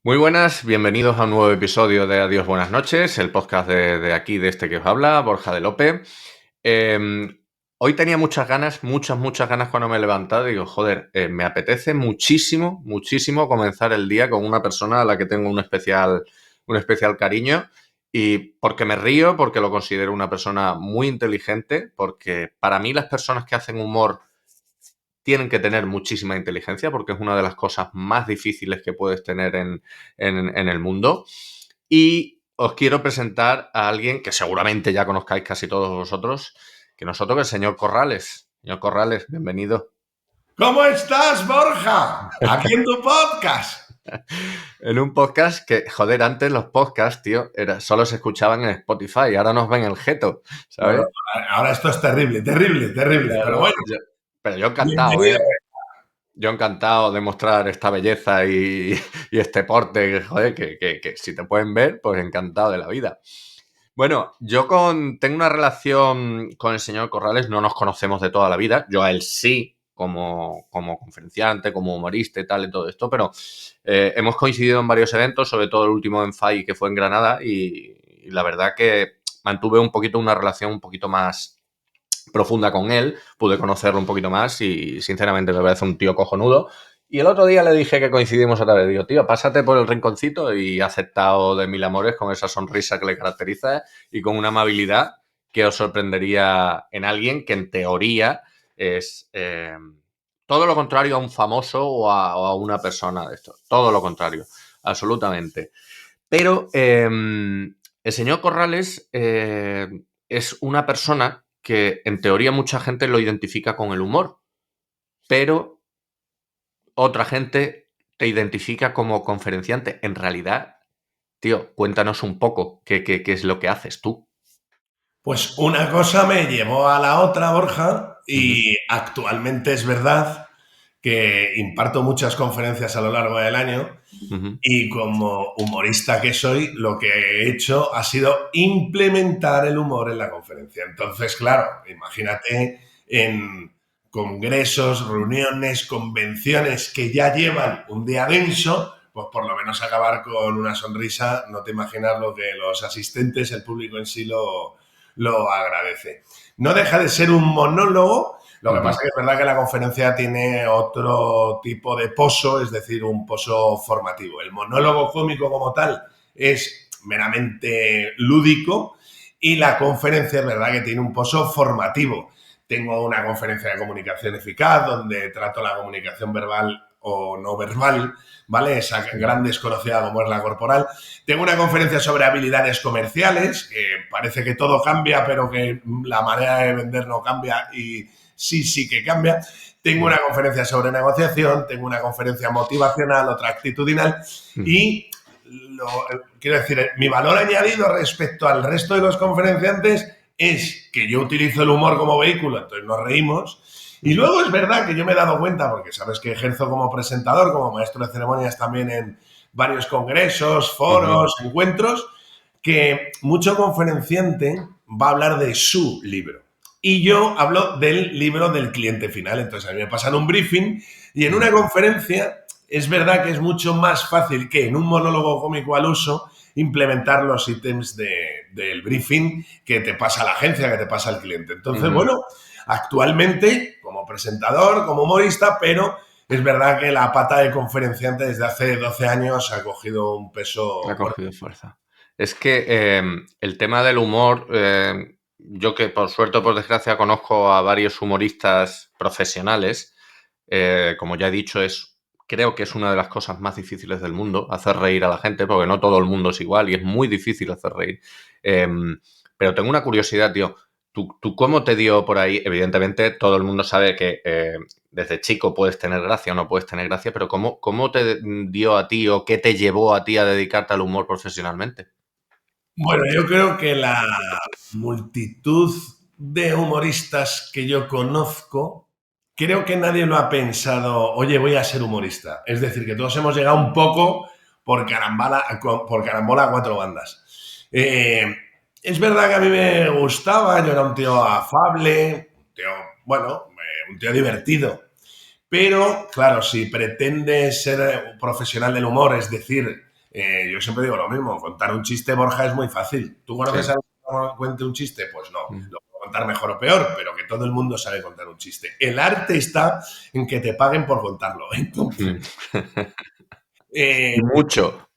Muy buenas, bienvenidos a un nuevo episodio de Adiós, buenas noches, el podcast de aquí, de este que os habla, Borja de Lope. Hoy tenía muchas ganas, muchas ganas cuando me he levantado. Digo, joder, me apetece muchísimo comenzar el día con una persona a la que tengo un especial cariño. Y porque me río, porque lo considero una persona muy inteligente, porque para mí las personas que hacen humor tienen que tener muchísima inteligencia porque es una de las cosas más difíciles que puedes tener en el mundo. Y os quiero presentar a alguien que seguramente ya conozcáis casi todos vosotros, que nosotros, el señor Corrales. Señor Corrales, bienvenido. ¿Cómo estás, Borja? Aquí en tu podcast. En un podcast que, joder, antes los podcasts, tío, solo se escuchaban en Spotify, ahora nos ven el jeto, No, no, ¿sabes? ahora esto es terrible. Pero Claro. bueno, Pero yo encantado, bienvenido. ¿eh? Yo encantado de mostrar esta belleza y este porte, que, joder, que si te pueden ver, pues encantado de la vida. Bueno, tengo una relación con el señor Corrales, no nos conocemos de toda la vida, yo a él sí, como conferenciante, como humorista y tal y todo esto, pero hemos coincidido en varios eventos, sobre todo el último en FAI que fue en Granada y la verdad que mantuve un poquito una relación un poquito más profunda con él, pude conocerlo un poquito más y sinceramente me parece un tío cojonudo. Y el otro día le dije que coincidimos otra vez. Digo, tío, pásate por el rinconcito y ha aceptado de mil amores con esa sonrisa que le caracteriza y con una amabilidad que os sorprendería en alguien que en teoría es todo lo contrario a un famoso o a una persona de esto. Todo lo contrario, absolutamente. Pero el señor Corrales es una persona que en teoría mucha gente lo identifica con el humor, pero otra gente te identifica como conferenciante. En realidad, tío, cuéntanos un poco qué es lo que haces tú. Pues una cosa me llevó a la otra, Borja, Ujú, y actualmente es verdad que imparto muchas conferencias a lo largo del año ujú, y como humorista que soy, lo que he hecho ha sido implementar el humor en la conferencia. Entonces, claro, imagínate en congresos, reuniones, convenciones que ya llevan un día denso, pues por lo menos acabar con una sonrisa, no te imaginas lo que los asistentes, el público en sí lo agradece. No deja de ser un monólogo, lo que ujú, pasa es que es verdad que la conferencia tiene otro tipo de poso, es decir, un poso formativo. El monólogo cómico como tal es meramente lúdico y la conferencia es verdad que tiene un poso formativo. Tengo una conferencia de comunicación eficaz donde trato la comunicación verbal o no verbal, ¿vale? Esa sí. gran desconocida como es la corporal. Tengo una conferencia sobre habilidades comerciales, que parece que todo cambia, pero que la manera de vender no cambia y sí que cambia. Tengo Mm, una conferencia sobre negociación, tengo una conferencia motivacional, otra actitudinal ujú, y quiero decir, mi valor añadido respecto al resto de los conferenciantes es que yo utilizo el humor como vehículo, entonces nos reímos. Y ujú, luego es verdad que yo me he dado cuenta, porque sabes que ejerzo como presentador, como maestro de ceremonias también en varios congresos, ujú, foros, encuentros, que mucho conferenciante va a hablar de su libro. Y yo hablo del libro del cliente final. Entonces a mí me pasan un briefing y en ujú. una conferencia es verdad que es mucho más fácil que en un monólogo cómico al uso implementar los ítems del briefing que te pasa la agencia, que te pasa el cliente. Entonces, Ujú. bueno, actualmente como presentador, como humorista, pero es verdad que la pata de conferenciante desde hace 12 años ha cogido un Ha peso fuerte. cogido fuerza. Es que el tema del humor, yo que por suerte o por desgracia conozco a varios humoristas profesionales, como ya he dicho, creo que es una de las cosas más difíciles del mundo, hacer reír a la gente, porque no todo el mundo es igual y es muy difícil hacer reír. Pero tengo una curiosidad, tío. ¿Tú cómo te dio por ahí? Evidentemente, todo el mundo sabe que desde chico puedes tener gracia o no puedes tener gracia, pero ¿cómo te dio a ti o qué te llevó a ti a dedicarte al humor profesionalmente? Bueno, yo creo que la multitud de humoristas que yo conozco, creo que nadie lo ha pensado, oye, voy a ser humorista. Es decir, que todos hemos llegado un poco por carambola a cuatro bandas. Es verdad que a mí me gustaba, yo era un tío afable, un tío, bueno, un tío divertido. Pero, claro, si pretendes ser un profesional del humor, es decir, Yo siempre digo lo mismo, contar un chiste, Borja, es muy fácil. ¿Tú conoces Sí. a alguien que cuente un chiste? Pues no, Mm. lo puedo contar mejor o peor, pero que todo el mundo sabe contar un chiste. El arte está en que te paguen por contarlo. Entonces, Mm. eh, Y mucho.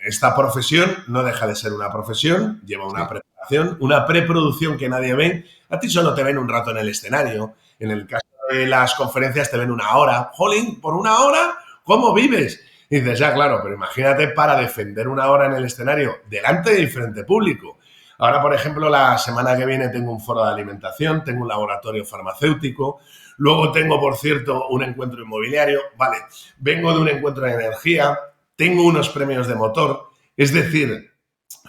esta profesión no deja de ser una profesión, lleva una Sí. preparación, una preproducción que nadie ve. A ti solo te ven un rato en el escenario. En el caso de las conferencias te ven una hora. Jolín, ¿por una hora? ¿Cómo vives? Y dices, ya, claro, pero imagínate para defender una hora en el escenario delante de diferente público. Ahora, por ejemplo, la semana que viene tengo un foro de alimentación, tengo un laboratorio farmacéutico, luego tengo, por cierto, un encuentro inmobiliario, vale, vengo de un encuentro de energía, tengo unos premios de motor, es decir,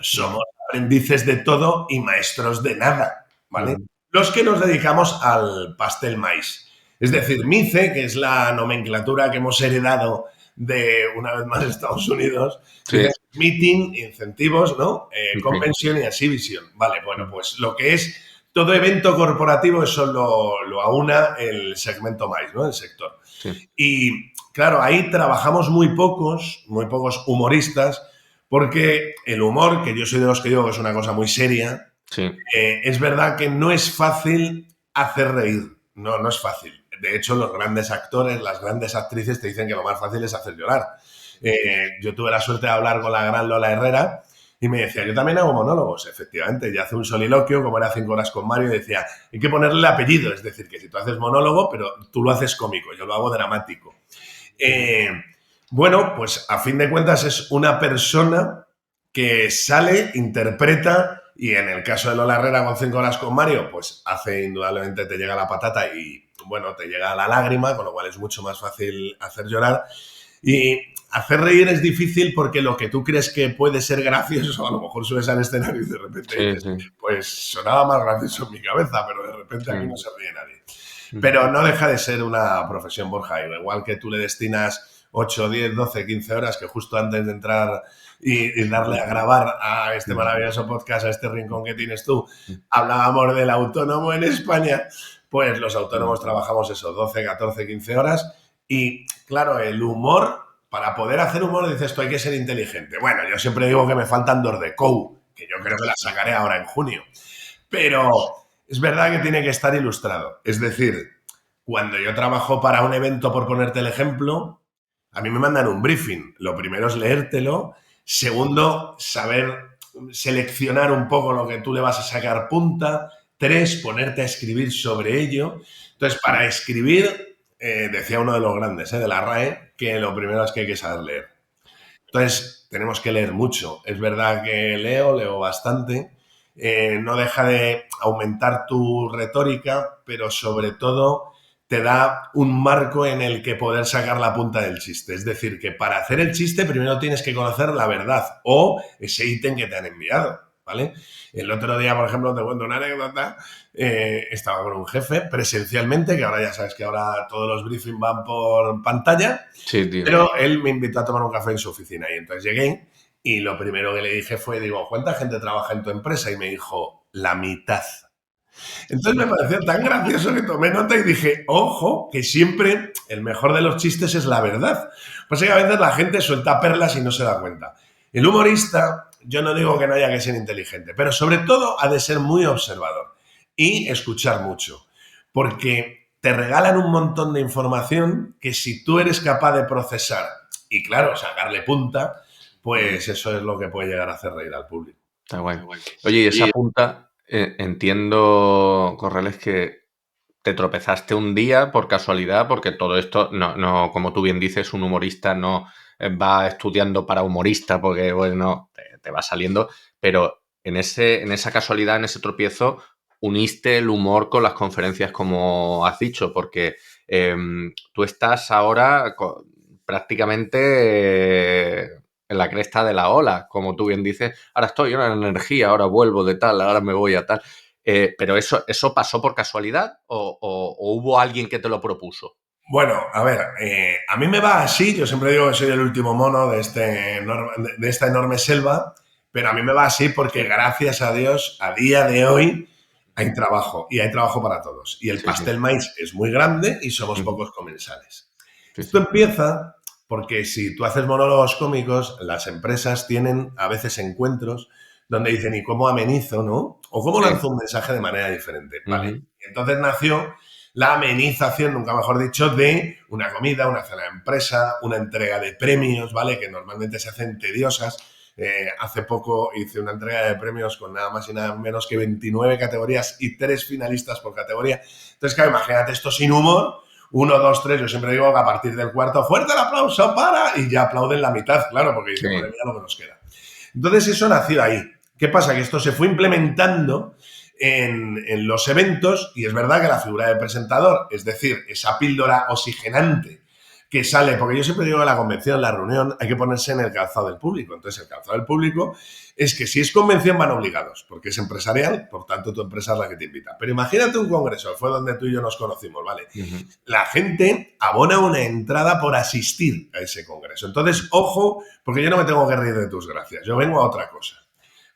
somos aprendices de todo y maestros de nada, ¿vale? Mm. Los que nos dedicamos al pastel maíz. Es decir, MICE, que es la nomenclatura que hemos heredado de, una vez más, Estados Unidos, Sí, dice meeting, incentivos, ¿no? sí. Convention y exhibition. Vale, bueno, pues lo que es todo evento corporativo, eso lo aúna el segmento maíz, ¿no? El sector. Sí, Y claro, ahí trabajamos muy pocos humoristas, porque el humor, que yo soy de los que digo que es una cosa muy seria, sí. es verdad que no es fácil hacer reír. No, no es fácil. De hecho, los grandes actores, las grandes actrices te dicen que lo más fácil es hacer llorar. Yo tuve la suerte de hablar con la gran Lola Herrera y me decía, yo también hago monólogos. Efectivamente, ella hace un soliloquio, como era 5 horas con Mario, y decía, hay que ponerle apellido. Es decir, que si tú haces monólogo, pero tú lo haces cómico, yo lo hago dramático. Eh, bueno, pues a fin de cuentas es una persona que sale, interpreta y en el caso de Lola Herrera con 5 horas con Mario, pues hace indudablemente te llega la patata y bueno, te llega la lágrima, con lo cual es mucho más fácil hacer llorar. Y hacer reír es difícil porque lo que tú crees que puede ser gracioso, a lo mejor subes al escenario y de repente Sí, dices, sí, pues sonaba más gracioso en mi cabeza, pero de repente sí. aquí no se ríe nadie. Mm. Pero no deja de ser una profesión, Borja. Igual que tú le destinas 8, 10, 12, 15 horas, que justo antes de entrar y darle a grabar a este Mm. maravilloso podcast, a este rincón que tienes tú, Mm. hablábamos del autónomo en España, pues los Mm. autónomos trabajamos eso, 12, 14, 15 horas. Y claro, el humor, para poder hacer humor, dices tú, hay que ser inteligente. Bueno, yo siempre digo que me faltan dos de COU, que yo creo que la sacaré ahora en junio. Pero es verdad que tiene que estar ilustrado. Es decir, cuando yo trabajo para un evento, por ponerte el ejemplo, a mí me mandan un briefing. Lo primero es leértelo. Segundo, saber seleccionar un poco lo que tú le vas a sacar punta. Tres, ponerte a escribir sobre ello. Entonces, para escribir, decía uno de los grandes, de la RAE, que lo primero es que hay que saber leer. Entonces, tenemos que leer mucho. Es verdad que leo bastante. No deja de aumentar tu retórica, pero sobre todo te da un marco en el que poder sacar la punta del chiste. Es decir, que para hacer el chiste primero tienes que conocer la verdad o ese ítem que te han enviado, ¿vale? El otro día, por ejemplo, te cuento una anécdota. Estaba con un jefe presencialmente, que ahora ya sabes que ahora todos los briefings van por pantalla, Sí, tío. pero él me invitó a tomar un café en su oficina y entonces llegué y lo primero que le dije fue, digo, ¿cuánta gente trabaja en tu empresa? Y me dijo, la mitad. Entonces me pareció tan gracioso que tomé nota y dije, ojo, que siempre el mejor de los chistes es la verdad. Pues que a veces la gente suelta perlas y no se da cuenta. El humorista, yo no digo que no haya que ser inteligente, pero sobre todo ha de ser muy observador y escuchar mucho. Porque te regalan un montón de información que si tú eres capaz de procesar y, claro, sacarle punta, pues eso es lo que puede llegar a hacer reír al público. Está guay. Oye, y esa punta, entiendo, Corrales, que te tropezaste un día por casualidad, porque todo esto, no, como tú bien dices, un humorista no va estudiando para humorista, porque, bueno, te va saliendo, pero en esa casualidad, en ese tropiezo, uniste el humor con las conferencias, como has dicho, porque tú estás ahora prácticamente en la cresta de la ola, como tú bien dices, ahora estoy en energía, ahora vuelvo de tal, ahora me voy a tal. Pero eso pasó por casualidad o hubo alguien que te lo propuso. Bueno, a ver, a mí me va así, yo siempre digo que soy el último mono de esta enorme selva, pero a mí me va así porque gracias a Dios, a día de hoy, hay trabajo y hay trabajo para todos. Y el Sí, sí. pastel maíz es muy grande y somos Ujú. pocos comensales. Sí, Esto sí. empieza porque si tú haces monólogos cómicos, las empresas tienen a veces encuentros donde dicen, ¿y cómo amenizo, no? O cómo Sí. lanzo un mensaje de manera diferente, ¿vale? Ujú. Entonces nació la amenización, nunca mejor dicho, de una comida, una cena de empresa, una entrega de premios, ¿vale? Que normalmente se hacen tediosas. Hace poco hice una entrega de premios con nada más y nada menos que 29 categorías y 3 finalistas por categoría. Entonces, claro, imagínate esto sin humor. Uno, dos, tres, yo siempre digo que a partir del cuarto, fuerte el aplauso para, y ya aplauden la mitad, claro, porque Sí. dicen, madre mía, lo que nos queda. Entonces eso nació ahí. ¿Qué pasa? Que esto se fue implementando en los eventos y es verdad que la figura del presentador, es decir, esa píldora oxigenante que sale, porque yo siempre digo que la convención, la reunión, hay que ponerse en el calzado del público. Entonces, el calzado del público es que si es convención van obligados, porque es empresarial, por tanto tu empresa es la que te invita. Pero imagínate un congreso, fue donde tú y yo nos conocimos, ¿vale? Ujú. La gente abona una entrada por asistir a ese congreso. Entonces, ojo, porque yo no me tengo que reír de tus gracias, yo vengo a otra cosa.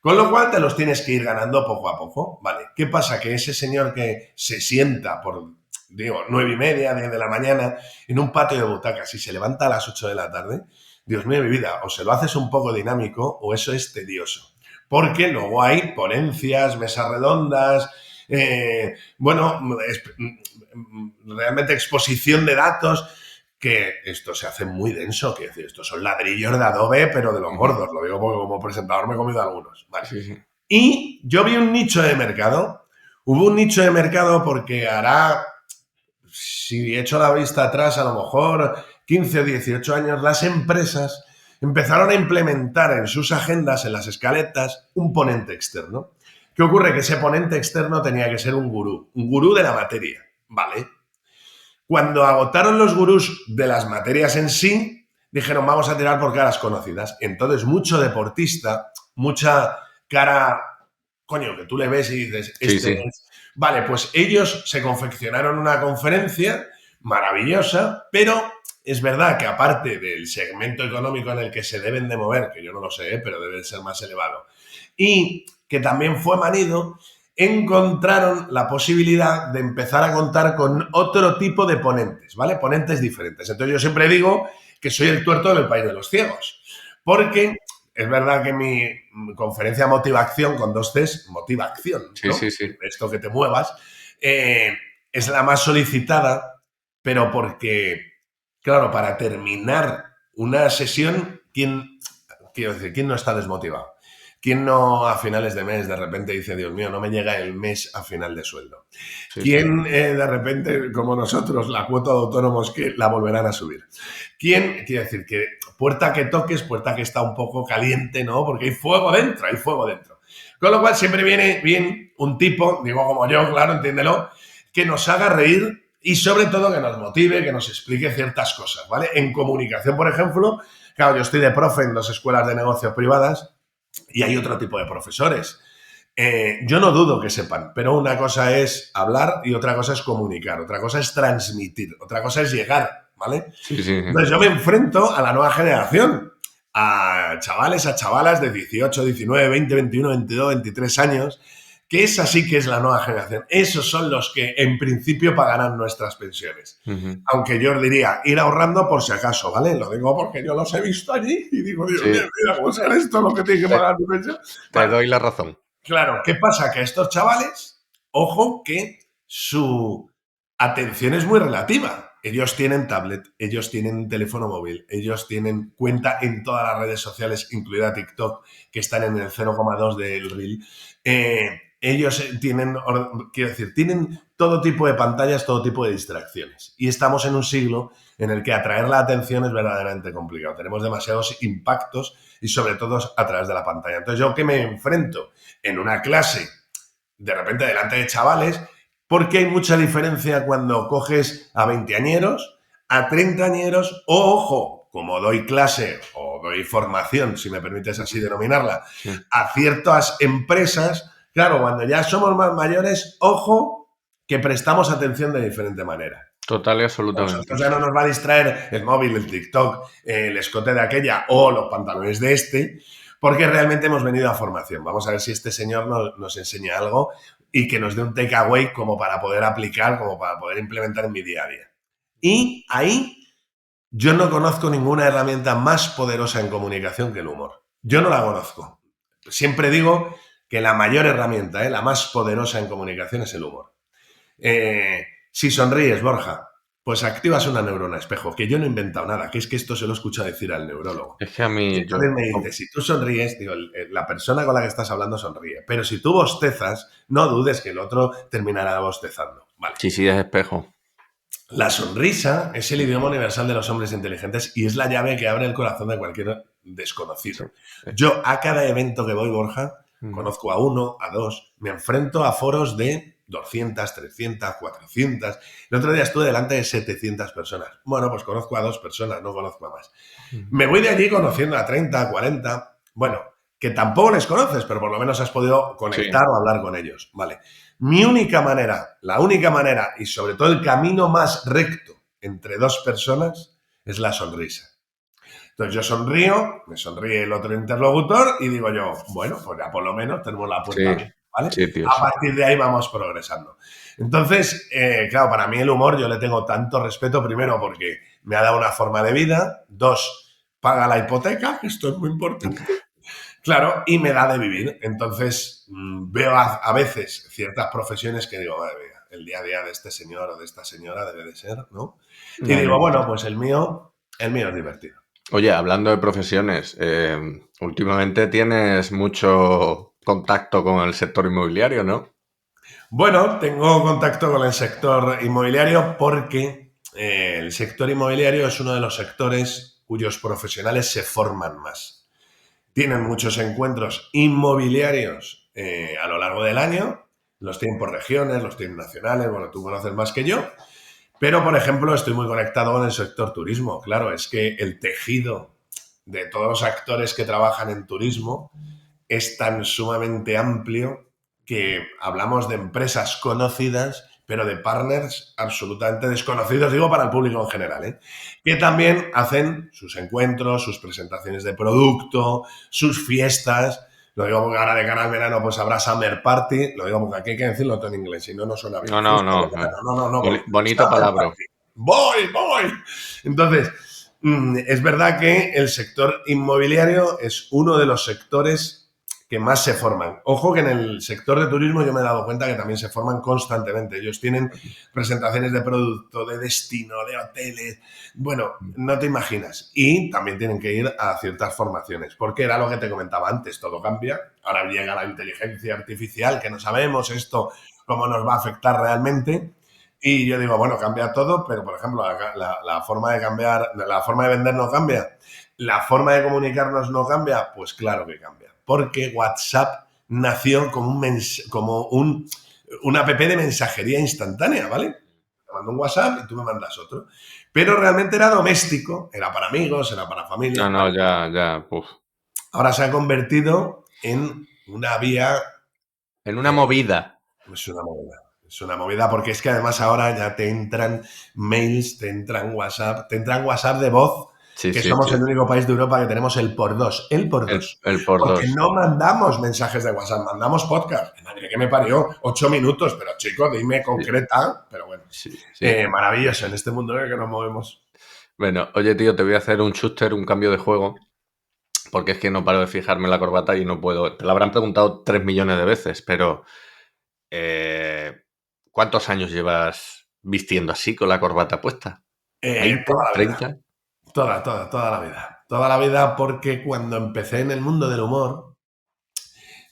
Con lo cual te los tienes que ir ganando poco a poco, ¿vale? ¿Qué pasa? Que ese señor que se sienta por, digo, 9:30, 10 de la mañana, en un patio de butacas y se levanta a las 8 de la tarde, Dios mío, mi vida, o se lo haces un poco dinámico o eso es tedioso. Porque luego hay ponencias, mesas redondas, bueno, realmente exposición de datos, que esto se hace muy denso, que decir, estos son ladrillos de adobe, pero de los Ujú. gordos, lo digo porque como presentador me he comido algunos. Vale. Sí, sí. Y yo vi un nicho de mercado, hubo un nicho de mercado porque hará, si echo la vista atrás, a lo mejor 15 o 18 años, las empresas empezaron a implementar en sus agendas, en las escaletas, un ponente externo. ¿Qué ocurre? Que ese ponente externo tenía que ser un gurú de la materia, ¿vale? Cuando agotaron los gurús de las materias en sí, dijeron, vamos a tirar por caras conocidas. Entonces, mucho deportista, mucha cara, coño, que tú le ves y dices, Sí, este sí. es... Vale, pues ellos se confeccionaron una conferencia maravillosa, pero es verdad que aparte del segmento económico en el que se deben de mover, que yo no lo sé, pero debe ser más elevado, y que también fue manido, encontraron la posibilidad de empezar a contar con otro tipo de ponentes, ¿vale? Ponentes diferentes. Entonces yo siempre digo que soy el tuerto del país de los ciegos, porque es verdad que mi conferencia Motivación con 2 Cs, motivación, Sí, ¿no? sí, sí. Esto que te muevas, es la más solicitada, pero porque, claro, para terminar una sesión, quiero decir, ¿quién no está desmotivado? ¿Quién no a finales de mes de repente dice, Dios mío, no me llega el mes a final de sueldo? Sí, sí. ¿Quién de repente, como nosotros, la cuota de autónomos que la volverán a subir? ¿Quién? Quiere decir que puerta que toques, puerta que está un poco caliente, ¿no? Porque hay fuego dentro, hay fuego dentro. Con lo cual siempre viene bien un tipo, digo como yo, claro, entiéndelo, que nos haga reír y sobre todo que nos motive, que nos explique ciertas cosas, ¿vale? En comunicación, por ejemplo, claro, yo estoy de profe en 2 escuelas de negocios privadas y hay otro tipo de profesores. Yo no dudo que sepan, pero una cosa es hablar y otra cosa es comunicar, otra cosa es transmitir, otra cosa es llegar, ¿vale? Sí, sí, sí. Entonces yo me enfrento a la nueva generación, a chavales, a chavalas de 18, 19, 20, 21, 22, 23 años, que esa sí que es la nueva generación. Esos son los que en principio pagarán nuestras pensiones. Ujú. Aunque yo os diría, ir ahorrando por si acaso, ¿vale? Lo digo porque yo los he visto allí y digo, Dios mío, Sí, mira, ¿cómo será esto lo que tiene que te, pagar mi pensión? te Vale, doy la razón. claro, ¿qué pasa? Que estos chavales, ojo, que su atención es muy relativa. Ellos tienen tablet, ellos tienen teléfono móvil, ellos tienen cuenta en todas las redes sociales, incluida TikTok, que están en el 0,2 del reel. Ellos tienen, quiero decir, tienen todo tipo de pantallas, todo tipo de distracciones. Y estamos en un siglo en el que atraer la atención es verdaderamente complicado. Tenemos demasiados impactos y sobre todo a través de la pantalla. Entonces, ¿yo qué me enfrento? En una clase, de repente delante de chavales, porque hay mucha diferencia cuando coges a 20añeros, a 30añeros, o ojo, como doy clase o doy formación, si me permites así denominarla, Sí. a ciertas empresas, claro, cuando ya somos más mayores, ojo, que prestamos atención de diferente manera. Total y A nosotros absolutamente. ya no nos va a distraer el móvil, el TikTok, el escote de aquella o los pantalones de este, porque realmente hemos venido a formación. Vamos a ver si este señor nos enseña algo y que nos dé un takeaway como para poder aplicar, como para poder implementar en mi día a día. Y ahí Yo no conozco ninguna herramienta más poderosa en comunicación que el humor. Yo no la conozco. Siempre digo que la mayor herramienta, la más poderosa en comunicación es el humor. Si sonríes, Borja, pues activas una neurona espejo, que yo no he inventado nada, que es que esto se lo he escuchado decir al neurólogo. Es que a Y mí, entonces me dice, si tú sonríes, digo, la persona con la que estás hablando sonríe, pero si tú bostezas, no dudes que el otro terminará bostezando. Vale. sí, es espejo. La sonrisa es el idioma universal de los hombres inteligentes y es la llave que abre el corazón de cualquier desconocido. Sí. Yo a cada evento que voy, Borja, conozco a uno, a dos, me enfrento a foros de 200, 300, 400. El otro día estuve delante de 700 personas. Bueno, pues conozco a 2 personas, no conozco a más. Me voy de allí conociendo a 30, 40. Bueno, que tampoco les conoces, pero por lo menos has podido conectar o hablar con ellos. Vale. Mi única manera, la única manera y sobre todo el camino más recto entre 2 personas es la sonrisa. Entonces yo sonrío, me sonríe el otro interlocutor y digo yo, bueno, pues ya por lo menos tenemos la puerta abierta, ¿vale? Sí, tío, a partir de ahí vamos progresando. Entonces, claro, para mí el humor yo le tengo tanto respeto, primero porque me ha dado una forma de vida, 2, paga la hipoteca, esto es muy importante. Claro, y me da de vivir. Entonces, veo a veces ciertas profesiones que digo, madre mía, el día a día de este señor o de esta señora debe de ser, ¿no? Y digo, bueno, pues el mío es divertido. Oye, hablando de profesiones, últimamente tienes mucho contacto con el sector inmobiliario, ¿no? Bueno, tengo contacto con el sector inmobiliario porque el sector inmobiliario es uno de los sectores cuyos profesionales se forman más. Tienen muchos encuentros inmobiliarios a lo largo del año, los tienen por regiones, los tienen nacionales, bueno, tú conoces más que yo, pero por ejemplo estoy muy conectado con el sector turismo. Claro, es que el tejido de todos los actores que trabajan en turismo es tan sumamente amplio que hablamos de empresas conocidas, pero de partners absolutamente desconocidos, digo para el público en general, que también hacen sus encuentros, sus presentaciones de producto, sus fiestas. Lo digo porque ahora de cara al verano pues habrá Summer Party, lo digo porque aquí hay que decirlo todo en inglés, si no, no suena bien. No. Bonito palabra. Voy. Entonces, es verdad que el sector inmobiliario es uno de los sectores que más se forman. Ojo que en el sector de turismo yo me he dado cuenta que también se forman constantemente. Ellos tienen presentaciones de producto, de destino, de hoteles. Bueno, no te imaginas. Y también tienen que ir a ciertas formaciones, porque era lo que te comentaba antes, todo cambia. Ahora llega la inteligencia artificial, que no sabemos esto cómo nos va a afectar realmente. Y yo digo, bueno, cambia todo, pero por ejemplo, la forma de cambiar, la forma de vender no cambia, la forma de comunicarnos no cambia, pues claro que cambia. Porque WhatsApp nació como una app de mensajería instantánea, ¿vale? Te mando un WhatsApp y tú me mandas otro. Pero realmente era doméstico, era para amigos, era para familia. No, ya. Uf. Ahora se ha convertido en una vía. En una movida. Es una movida. Es una movida porque es que además ahora ya te entran mails, te entran WhatsApp de voz, que somos el único país de Europa que tenemos el por dos. El por dos. El por porque dos. no mandamos mensajes de WhatsApp, mandamos podcast. Madre que me parió, 8 minutos, pero chico, dime concreta. Pero bueno, maravilloso en este mundo en el que nos movemos. Bueno, oye tío, te voy a hacer un cambio de juego, porque es que no paro de fijarme en la corbata y no puedo. Te lo habrán preguntado 3 millones de veces, pero ¿cuántos años llevas vistiendo así con la corbata puesta? ¿20? Toda la vida. ¿30? Toda la vida. Toda la vida porque cuando empecé en el mundo del humor,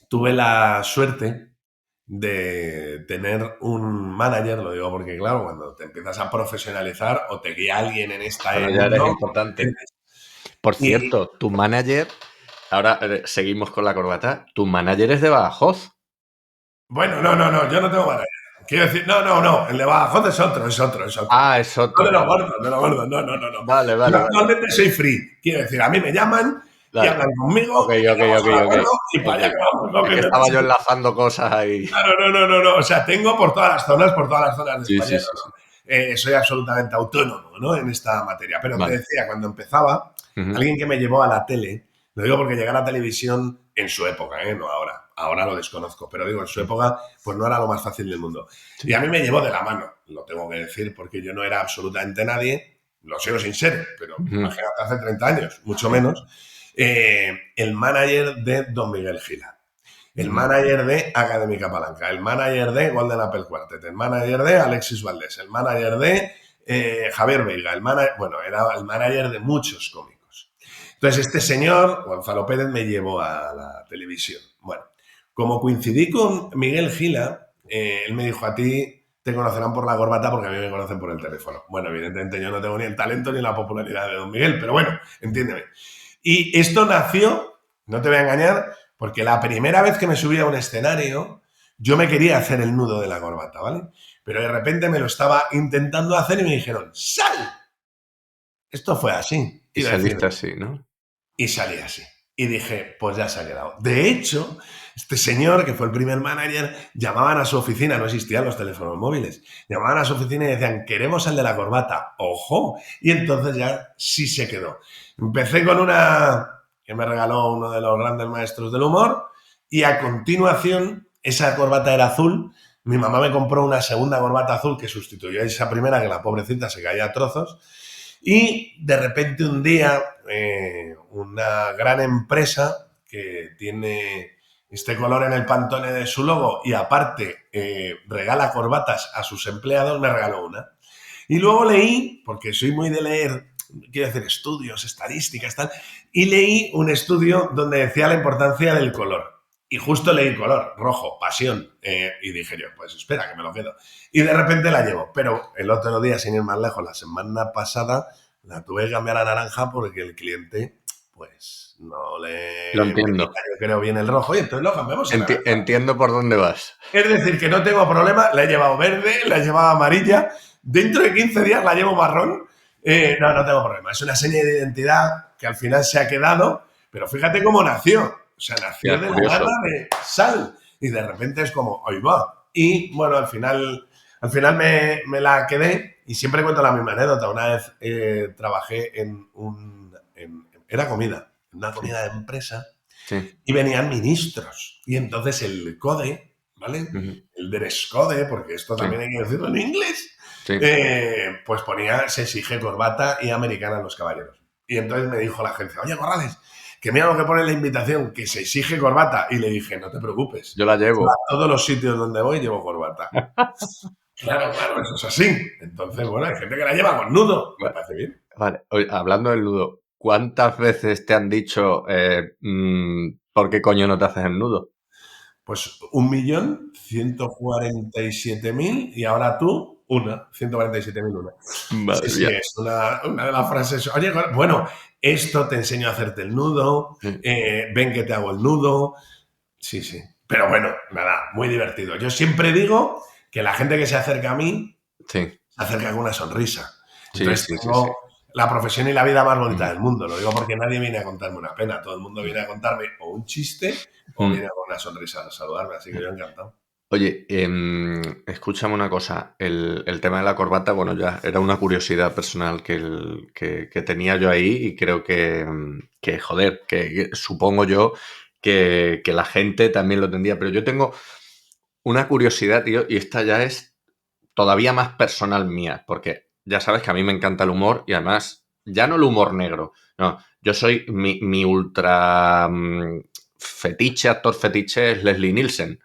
tuve la suerte de tener un manager, lo digo porque claro, cuando te empiezas a profesionalizar o te guía alguien en esta Bueno, ya eres importante. Por cierto, tu manager, ahora seguimos con la corbata, tu manager es de Badajoz. Bueno, no, yo no tengo manager. Quiero decir, no, el de Badajoz es otro. Ah, es otro. No de los gordos, no. Vale. Yo actualmente soy free. Quiero decir, a mí me llaman y hablan conmigo. Ok. Y para allá que vamos. Es que estaba yo enlazando cosas ahí. No. O sea, tengo por todas las zonas de España. Sí. Soy absolutamente autónomo, ¿no? En esta materia. Pero te decía, cuando empezaba, alguien que me llevó a la tele, lo digo porque llegué a la televisión en su época, no ahora. Ahora lo desconozco, pero digo, en su época, pues no era lo más fácil del mundo. Y a mí me llevó de la mano, lo tengo que decir, porque yo no era absolutamente nadie. lo sigo sin ser, pero Ujú. imagínate hace 30 años, mucho menos, el manager de Don Miguel Gila, el Ujú. manager de Académica Palanca, el manager de Golden Apple Quartet, el manager de Alexis Valdés, el manager de Javier Veiga, bueno, era el manager de muchos cómicos. Entonces este señor, Gonzalo Pérez, me llevó a la televisión. Bueno, como coincidí con Miguel Gila, él me dijo: a ti te conocerán por la corbata porque a mí me conocen por el teléfono. Bueno, evidentemente yo no tengo ni el talento ni la popularidad de Don Miguel, pero bueno, entiéndeme. Y esto nació, no te voy a engañar, porque la primera vez que me subí a un escenario, yo me quería hacer el nudo de la corbata, ¿vale? Pero de repente me lo estaba intentando hacer y me dijeron: ¡sal! Esto fue así. Y Iba a decir, saliste así, ¿no? y salí así. Y dije, pues ya se ha quedado. De hecho, este señor, que fue el primer manager, llamaban a su oficina, no existían los teléfonos móviles, llamaban a su oficina y decían: queremos al de la corbata. ¡Ojo! Y entonces ya sí se quedó. Empecé con una que me regaló uno de los grandes maestros del humor y a continuación, esa corbata era azul. Mi mamá me compró una segunda corbata azul que sustituyó a esa primera, que la pobrecita se caía a trozos. Y de repente un día, una gran empresa que tiene este color en el pantone de su logo y aparte regala corbatas a sus empleados, me regaló una. Y luego leí, porque soy muy de leer, quiero hacer estudios, estadísticas, tal, y leí un estudio donde decía la importancia del color. Y justo leí color, rojo, pasión. Y dije yo, pues espera, que me lo quedo. Y de repente la llevo. Pero el otro día, sin ir más lejos, la semana pasada, la tuve que cambiar a naranja porque el cliente, pues, no Lo le venía, entiendo. yo creo, bien el rojo. Y entonces lo cambiamos a naranja. Entiendo por dónde vas. Es decir, que no tengo problema, la he llevado verde, la he llevado amarilla, dentro de 15 días la llevo marrón. No tengo problema. Es una seña de identidad que al final se ha quedado, pero fíjate cómo nació. O sea, nació Ya, de la gana curioso. de sal. Y de repente es como, ahí va. Y bueno, al final me la quedé y siempre cuento la misma anécdota. Una vez trabajé era comida, en una Sí, comida de empresa sí. y venían ministros. Y entonces el CODE, ¿vale? Ujú. El dress code, porque esto Sí, también hay que decirlo en inglés, sí. pues ponía: se exige corbata y americana a los caballeros. Y entonces me dijo la agencia: oye, Corrales, que mira lo que pone en la invitación, que se exige corbata. Y le dije: no te preocupes, Yo la yo a llevo. todos los sitios donde voy llevo corbata. Claro, eso es así. Entonces, bueno, hay gente que la lleva con nudo. Me Va- parece bien. Vale, oye, hablando del nudo, ¿cuántas veces te han dicho por qué coño no te haces el nudo? Pues 1.147.000 y ahora tú, 147.000 una. Sí, Madre sí, mía. es una de las frases. Oye, bueno, esto te enseño a hacerte el nudo, Sí, ven que te hago el nudo. Sí, sí. Pero bueno, nada, muy divertido. Yo siempre digo que la gente que se acerca a mí sí, se acerca con una sonrisa. sí, Entonces sí, sí, sí. tengo la profesión y la vida más bonita Mm, del mundo. Lo digo porque nadie viene a contarme una pena. Todo el mundo viene a contarme o un chiste o mm. viene con una sonrisa a saludarme. Así que yo encantado. Oye, escúchame una cosa. El tema de la corbata, bueno, ya era una curiosidad personal que tenía yo ahí y creo que joder, que supongo yo que la gente también lo tendría. Pero yo tengo una curiosidad, tío, y esta ya es todavía más personal mía, porque ya sabes que a mí me encanta el humor y además, ya no el humor negro, no, yo soy mi ultra fetiche, actor fetiche es Leslie Nielsen.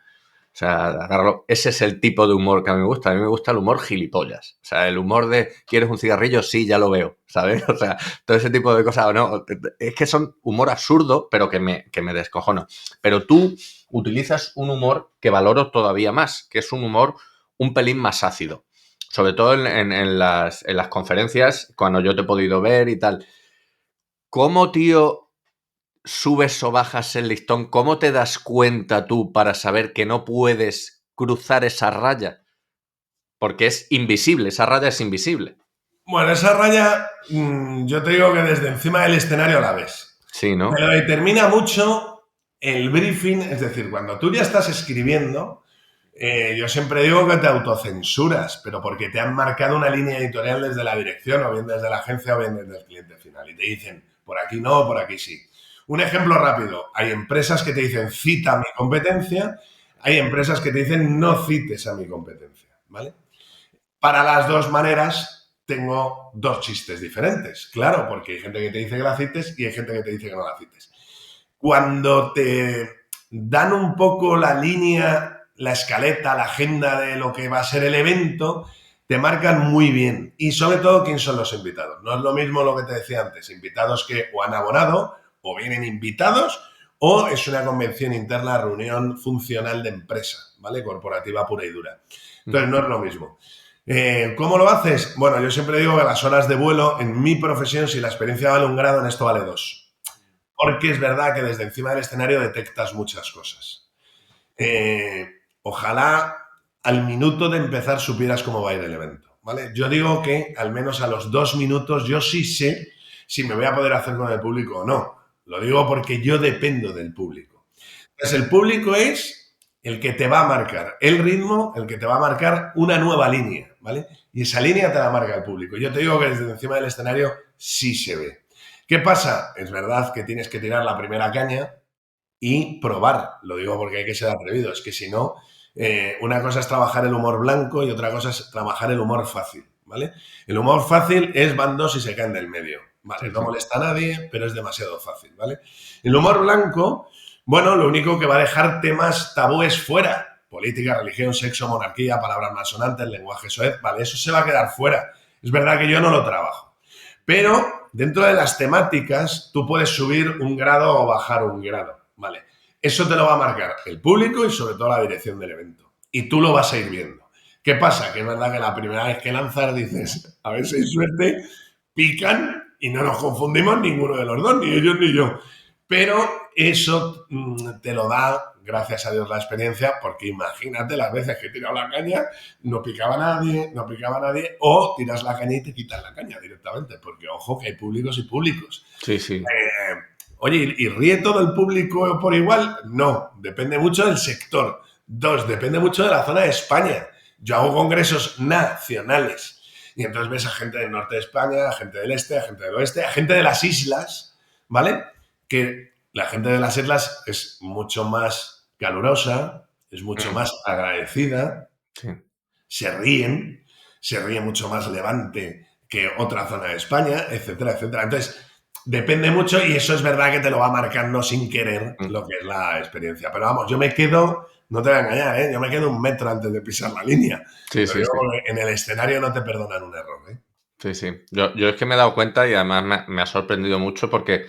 O sea, agárralo. Ese es el tipo de humor que a mí me gusta. A mí me gusta el humor gilipollas. O sea, el humor de ¿quieres un cigarrillo? Sí, ya lo veo. ¿Sabes? O sea, todo ese tipo de cosas. No, es que son humor absurdo, pero que me descojono. Pero tú utilizas un humor que valoro todavía más, que es un humor un pelín más ácido. Sobre todo en las conferencias, cuando yo te he podido ver y tal. ¿Cómo, tío, subes o bajas el listón? ¿Cómo te das cuenta tú para saber que no puedes cruzar esa raya? Porque es invisible, esa raya es invisible. Bueno, esa raya, yo te digo que desde encima del escenario la ves. Sí, ¿no? Pero determina mucho el briefing, es decir, cuando tú ya estás escribiendo, yo siempre digo que te autocensuras, pero porque te han marcado una línea editorial desde la dirección, o bien desde la agencia, o bien desde el cliente final. Y te dicen, por aquí no, por aquí sí. Un ejemplo rápido, hay empresas que te dicen cita a mi competencia, hay empresas que te dicen no cites a mi competencia, ¿vale? Para las dos maneras tengo dos chistes diferentes. Claro, porque hay gente que te dice que la cites y hay gente que te dice que no la cites. Cuando te dan un poco la línea, la escaleta, la agenda de lo que va a ser el evento, te marcan muy bien. Y sobre todo, quién son los invitados. No es lo mismo lo que te decía antes, invitados que o han abonado, o vienen invitados, o es una convención interna, reunión funcional de empresa, ¿vale? Corporativa pura y dura. Entonces, no es lo mismo. ¿Cómo lo haces? Bueno, yo siempre digo que las horas de vuelo, en mi profesión, si la experiencia vale 1 grado, en esto vale 2. Porque es verdad que desde encima del escenario detectas muchas cosas. Ojalá al minuto de empezar supieras cómo va a ir el evento, ¿vale? Yo digo que al menos a los 2 minutos yo sí sé si me voy a poder hacer con el público o no. Lo digo porque yo dependo del público. Entonces, el público es el que te va a marcar el ritmo, el que te va a marcar una nueva línea, ¿vale? Y esa línea te la marca el público. Yo te digo que desde encima del escenario sí se ve. ¿Qué pasa? Es verdad que tienes que tirar la primera caña y probar. Lo digo porque hay que ser atrevido. Es que si no, una cosa es trabajar el humor blanco y otra cosa es trabajar el humor fácil, ¿vale? El humor fácil es van dos y se caen del medio. Vale, no molesta a nadie, pero es demasiado fácil, ¿vale? El humor blanco, bueno, lo único que va a dejar temas tabúes fuera. Política, religión, sexo, monarquía, palabras malsonantes, lenguaje soez, vale, eso se va a quedar fuera. Es verdad que yo no lo trabajo. Pero dentro de las temáticas, tú puedes subir 1 grado o bajar 1 grado, ¿vale? Eso te lo va a marcar el público y sobre todo la dirección del evento. Y tú lo vas a ir viendo. ¿Qué pasa? Que es verdad que la primera vez que lanzas dices, a ver si hay suerte, pican y no nos confundimos ninguno de los dos, ni ellos ni yo. Pero eso te lo da, gracias a Dios, la experiencia, porque imagínate las veces que he tirado la caña, no picaba nadie, o tiras la caña y te quitan la caña directamente, porque ojo que hay públicos y públicos. Sí, sí. Oye, ¿y ríe todo el público por igual? No, depende mucho del sector. 2, depende mucho de la zona de España. Yo hago congresos nacionales y entonces ves a gente del norte de España, a gente del este, a gente del oeste, a gente de las islas, ¿vale? Que la gente de las islas es mucho más calurosa, es mucho más agradecida, Sí. se ríe mucho más Levante que otra zona de España, etcétera, etcétera. Entonces, depende mucho y eso es verdad que te lo va marcando sin querer lo que es la experiencia. Pero vamos, yo me quedo, no te voy a engañar, ¿eh? Yo me quedo 1 metro antes de pisar la línea. Sí, Pero sí, sí. en el escenario no te perdonan un error, ¿eh? Sí, sí. Yo es que me he dado cuenta y además me ha sorprendido mucho porque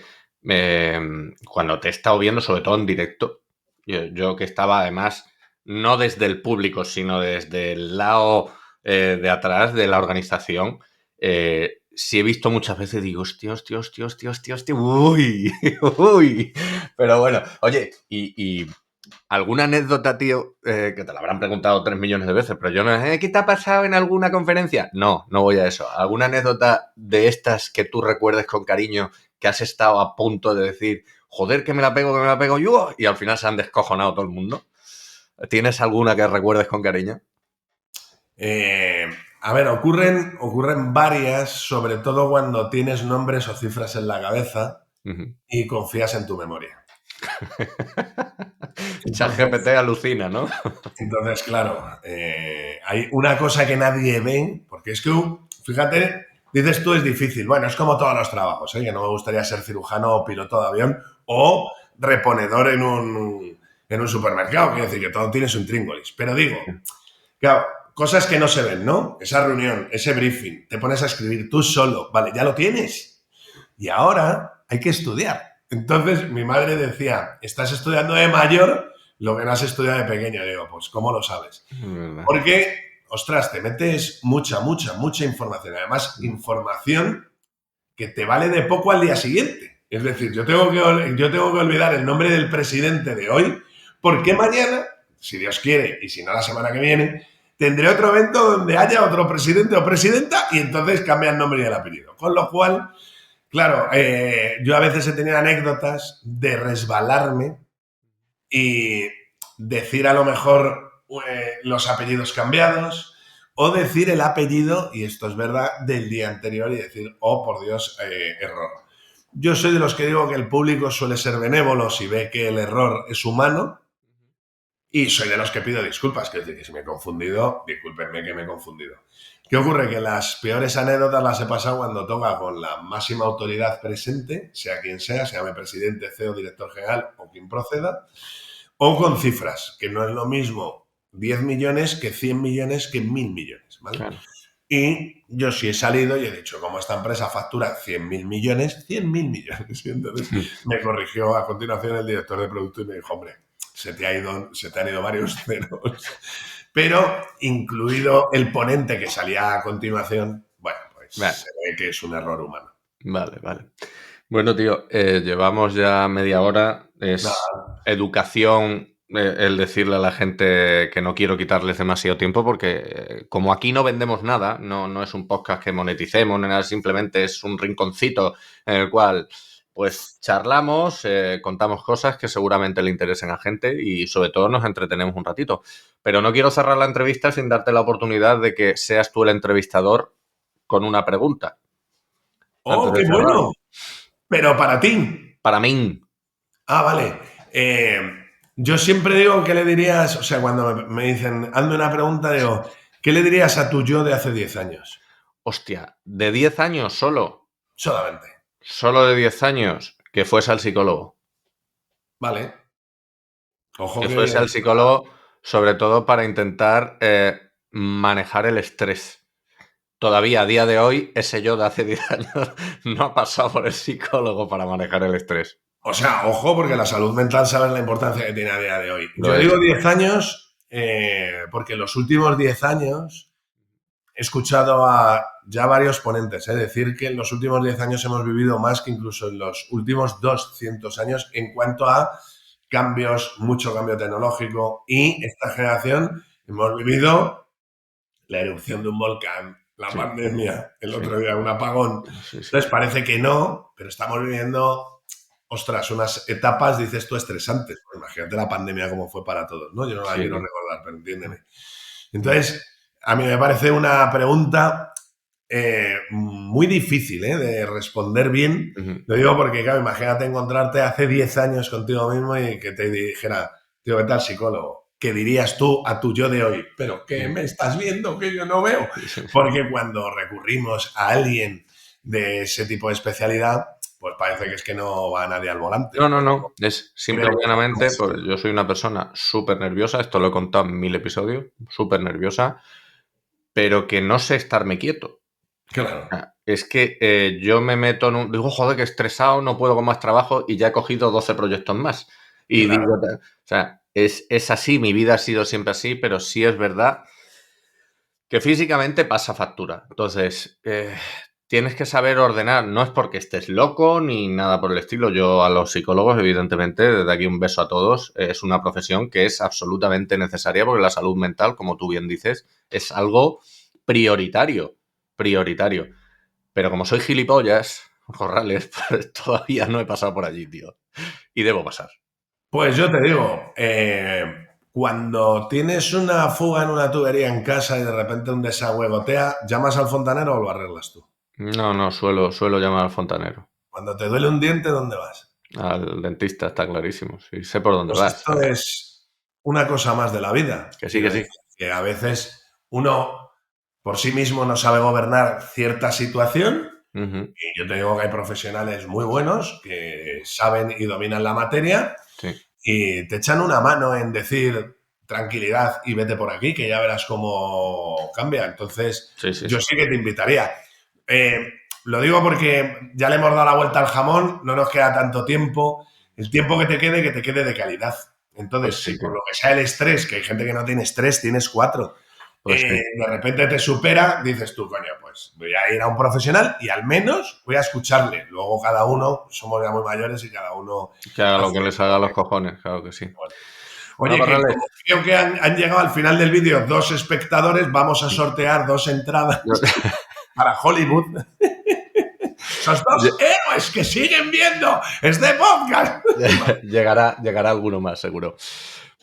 cuando te he estado viendo, sobre todo en directo, yo que estaba además no desde el público, sino desde el lado de atrás de la organización, sí he visto muchas veces, digo, hostia, hostia, hostia, hostia, hostia, hostia, uy, uy. Pero bueno, oye, y ¿alguna anécdota, tío, que te la habrán preguntado 3 millones de veces, pero yo no ¿qué te ha pasado en alguna conferencia? No, no voy a eso. ¿Alguna anécdota de estas que tú recuerdes con cariño, que has estado a punto de decir, joder, que me la pego yo, y al final se han descojonado todo el mundo? ¿Tienes alguna que recuerdes con cariño? A ver, ocurren varias, sobre todo cuando tienes nombres o cifras en la cabeza y confías en tu memoria. ChatGPT Entonces, alucina, ¿no? entonces, claro, hay una cosa que nadie ve, porque es que, fíjate, dices tú es difícil. Bueno, es como todos los trabajos, ¿eh? Que no me gustaría ser cirujano o piloto de avión o reponedor en un supermercado. Quiero decir que todo tiene su intríngulis. Pero digo, claro, cosas que no se ven, ¿no? Esa reunión, ese briefing, te pones a escribir tú solo, vale, ya lo tienes. Y ahora hay que estudiar. Entonces mi madre decía, estás estudiando de mayor lo que no has estudiado de pequeño. Y digo, pues, ¿cómo lo sabes? Porque, ostras, te metes mucha información. Además, información que te vale de poco al día siguiente. Es decir, yo tengo que olvidar el nombre del presidente de hoy porque mañana, si Dios quiere y si no la semana que viene, tendré otro evento donde haya otro presidente o presidenta y entonces cambia el nombre y el apellido. Con lo cual, claro, yo a veces he tenido anécdotas de resbalarme y decir a lo mejor los apellidos cambiados o decir el apellido, y esto es verdad, del día anterior y decir, oh, por Dios, error. Yo soy de los que digo que el público suele ser benévolo si ve que el error es humano, Y soy de los que pido disculpas, que es decir, que si me he confundido, discúlpenme que me he confundido. ¿Qué ocurre? Que las peores anécdotas las he pasado cuando toca con la máxima autoridad presente, sea quien sea, se llame presidente, CEO, director general o quien proceda, o con cifras, que no es lo mismo 10 millones que 100 millones que 1.000 millones, ¿vale? Claro. Y yo sí he salido y he dicho, como esta empresa factura 100.000 millones, 100.000 millones. Y entonces me corrigió a continuación el director de producto y me dijo, hombre, se te han ido varios ceros. Pero incluido el ponente que salía a continuación, bueno, pues Vale, se ve que es un error humano. vale. Bueno, tío, llevamos ya media hora. Es Nada, educación el decirle a la gente que no quiero quitarles demasiado tiempo porque como aquí no vendemos nada, no es un podcast que moneticemos, ni nada, simplemente es un rinconcito en el cual pues charlamos, contamos cosas que seguramente le interesen a gente y sobre todo nos entretenemos un ratito. Pero no quiero cerrar la entrevista sin darte la oportunidad de que seas tú el entrevistador con una pregunta ¡oh, antes de qué cerrar. bueno! Pero para ti. Para mí. Ah, vale. Yo siempre digo, ¿qué le dirías? O sea, cuando me dicen, hazme una pregunta, digo, ¿qué le dirías a tu yo de hace 10 años? Hostia, de 10 años solo, Solamente. solo de 10 años, que fuese al psicólogo. Vale. Ojo Que que fuese al psicólogo, sobre todo para intentar manejar el estrés. Todavía a día de hoy, ese yo de hace 10 años no ha pasado por el psicólogo para manejar el estrés. O sea, ojo, porque la salud mental sabes la importancia que tiene a día de hoy. Lo Yo es. digo 10 años porque en los últimos 10 años he escuchado a ya varios ponentes decir que en los últimos 10 años hemos vivido más que incluso en los últimos 200 años en cuanto a cambios, mucho cambio tecnológico y esta generación hemos vivido la erupción de un volcán, la Sí, pandemia, el sí, otro día un apagón. sí. Entonces parece que no, pero estamos viviendo, ostras, unas etapas, dices tú, estresantes. Imagínate la pandemia como fue para todos, ¿no? Yo no la Sí. quiero recordar, pero entiéndeme. Entonces, a mí me parece una pregunta muy difícil de responder bien. Ujú. Lo digo porque, claro, imagínate encontrarte hace 10 años contigo mismo y que te dijera, tío, vete al psicólogo. ¿Qué dirías tú a tu yo de hoy? Pero ¿qué me estás viendo que yo no veo? Porque cuando recurrimos a alguien de ese tipo de especialidad, pues parece que es que no va nadie al volante. No. Es simple Creo y que llanamente, más. pues yo soy una persona súper nerviosa, esto lo he contado en 1000 episodios, súper nerviosa, pero que no sé estarme quieto. Claro, Es que yo me meto en un... Digo, joder, que estresado, no puedo con más trabajo y ya he cogido 12 proyectos más. Y claro. digo, o sea, es así, mi vida ha sido siempre así, pero sí es verdad que físicamente pasa factura. Entonces, tienes que saber ordenar. No es porque estés loco ni nada por el estilo. Yo a los psicólogos, evidentemente, desde aquí un beso a todos, es una profesión que es absolutamente necesaria porque la salud mental, como tú bien dices, es algo prioritario. Prioritario. Pero como soy gilipollas, Corrales, pues todavía no he pasado por allí, tío. Y debo pasar. Pues yo te digo, cuando tienes una fuga en una tubería en casa y de repente un desagüe gotea, ¿llamas al fontanero o lo arreglas tú? No, suelo llamar al fontanero. Cuando te duele un diente, ¿dónde vas? Al dentista, está clarísimo. Sí, sé por dónde Pues vas. esto es una cosa más de la vida. Que sí, que Quiero sí. decir que a veces uno por sí mismo no sabe gobernar cierta situación. Ujú, Y yo te digo que hay profesionales muy buenos que saben y dominan la materia sí, y te echan una mano en decir tranquilidad y vete por aquí, que ya verás cómo cambia. Entonces, sí. yo sí que te invitaría. Eh, lo digo porque ya le hemos dado la vuelta al jamón, no nos queda tanto tiempo. El tiempo que te quede de calidad. Pues Entonces, sí, si por tío. lo que sea el estrés, que hay gente que no tiene estrés, tienes cuatro, Pues sí. de repente te supera, dices tú, coño, pues voy a ir a un profesional y al menos voy a escucharle. Luego cada uno, somos ya muy mayores y cada uno Que haga lo hace que les haga a los cojones, claro que sí. bueno. Bueno, Oye, que Corrales, como creo que han llegado al final del vídeo dos espectadores, vamos a sortear dos entradas yo- para Hollywood. Esos dos héroes que siguen viendo este podcast. llegará alguno más, seguro.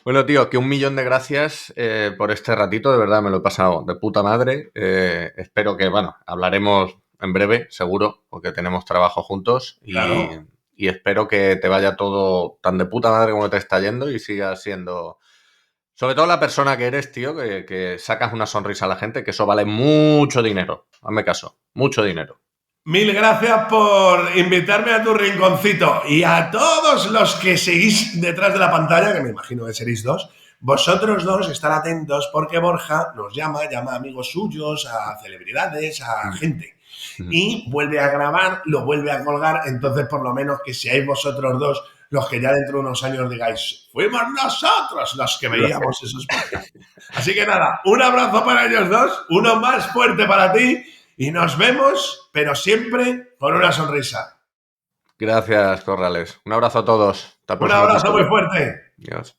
Bueno, tío, que 1.000.000 de gracias por este ratito, de verdad me lo he pasado de puta madre. Espero que, bueno, hablaremos en breve, seguro, porque tenemos trabajo juntos Claro. y espero que te vaya todo tan de puta madre como te está yendo y sigas siendo Sobre todo la persona que eres, tío, que sacas una sonrisa a la gente, que eso vale mucho dinero. Hazme caso, mucho dinero. Mil gracias por invitarme a tu rinconcito y a todos los que seguís detrás de la pantalla, que me imagino que seréis dos, vosotros dos estar atentos porque Borja nos llama a amigos suyos, a celebridades, a gente y vuelve a grabar, lo vuelve a colgar, entonces por lo menos que seáis vosotros dos los que ya dentro de unos años digáis, fuimos nosotros los que veíamos esos podcasts. Así que nada, un abrazo para ellos dos, uno más fuerte para ti y nos vemos, pero siempre con una sonrisa. Gracias, Corrales. Un abrazo a todos. Hasta el Un próximo abrazo muy episodio. fuerte. Adiós.